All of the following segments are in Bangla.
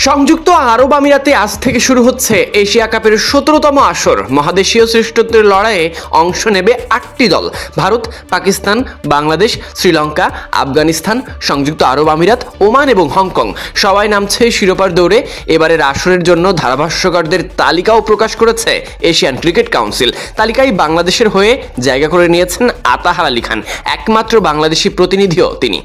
সংযুক্ত আরব আমিরাতে আজ থেকে শুরু হচ্ছে এশিয়া কাপের ১৭তম আসর। মহাদেশীয় শ্রেষ্ঠত্বের লড়াইয়ে অংশ নেবে ৮টি দল। ভারত, পাকিস্তান, বাংলাদেশ, শ্রীলঙ্কা, আফগানিস্তান, সংযুক্ত আরব আমিরাত, ওমান এবং হংকং সবাই নামছে শিরোপার দৌড়ে। এবারের আসরের জন্য ধারাভাষ্যকারদের তালিকাও প্রকাশ করেছে এশিয়ান ক্রিকেট কাউন্সিল। তালিকায় বাংলাদেশের হয়ে জায়গা করে নিয়েছেন আতাহার আলী খান, একমাত্র বাংলাদেশি প্রতিনিধিও তিনি।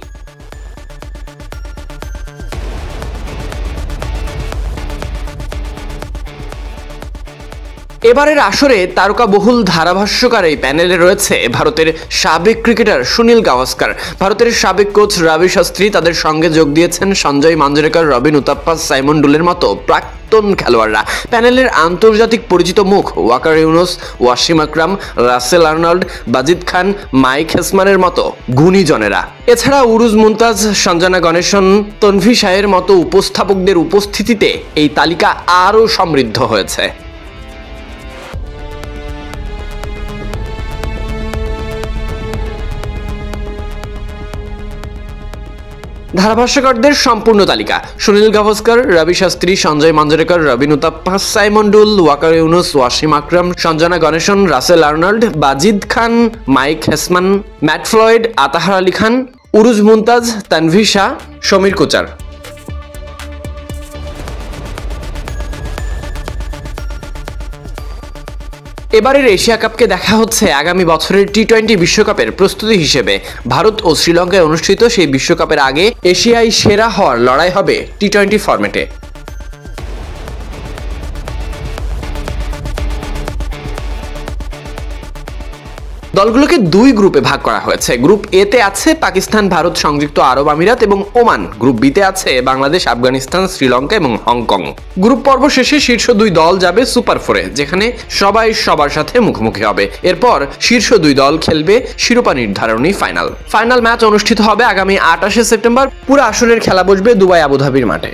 এবারের আসরে তারকাবহুল ধারাভাষ্যকার এই প্যানেলে রয়েছে ভারতের সাবেক ক্রিকেটার সুনীল গাভাস্কার, ভারতের সাবেক কোচ রবি শাস্ত্রী, তাদের সঙ্গে যোগ দিয়েছেন সঞ্জয় মাঞ্জরেকর, রবিন উতাপ্পা, সাইমন ডুলের মতো প্রাক্তন খেলোয়াড়রা। প্যানেলের আন্তর্জাতিক পরিচিত মুখ ওয়াকার ইউনুস, ওয়াসিম আকরাম, রাসেল আর্নল্ড, বাজিদ খান, মাইক হেসমানের মতো গুণীজনেরা। এছাড়া উরুজ মুমতাজ, সঞ্জনা গণেশন, তনভি শাহের মতো উপস্থাপকদের উপস্থিতিতে এই তালিকা আরও সমৃদ্ধ হয়েছে। ধারাভাষ্যকারদের সম্পূর্ণ তালিকা: Sunil Gavaskar, Ravi Shastri, Sanjay Manjrekar, Robin Uthappa, Simon Doull, Waqar Younis, Wasim Akram, Sanjana Ganesan, Russel Arnold, Bazid Khan, Mike Haysman, Matt Floyd, Athar Ali Khan, Urooj Mumtaz, Tanvi Shah, Sameer Kochhar. এবারের এশিয়া কাপকে দেখা হচ্ছে আগামী বছরের টি-20 বিশ্বকাপের প্রস্তুতি হিসেবে। ভারত ও শ্রীলঙ্কায় অনুষ্ঠিত সেই বিশ্বকাপের আগে এশিয়ায় সেরা হওয়ার লড়াই হবে টি-20 ফরম্যাটে। দলগুলোকে দুই গ্রুপে ভাগ করা হয়েছে। গ্রুপ এ তে আছে পাকিস্তান, ভারত, সংযুক্ত আরব আমিরাত এবং ওমান। গ্রুপ বি তে আছে বাংলাদেশ, আফগানিস্তান, শ্রীলঙ্কা এবং হংকং। গ্রুপ পর্ব শেষে শীর্ষ দুই দল যাবে সুপার 4-এ, যেখানে সবাই সবার সাথে মুখোমুখি হবে। এরপর শীর্ষ দুই দল খেলবে শিরোপা নির্ধারণী ফাইনাল ম্যাচ অনুষ্ঠিত হবে আগামী ২৮শে সেপ্টেম্বর। পুরো আসরের খেলা বসবে দুবাই, আবুধাবির মাঠে।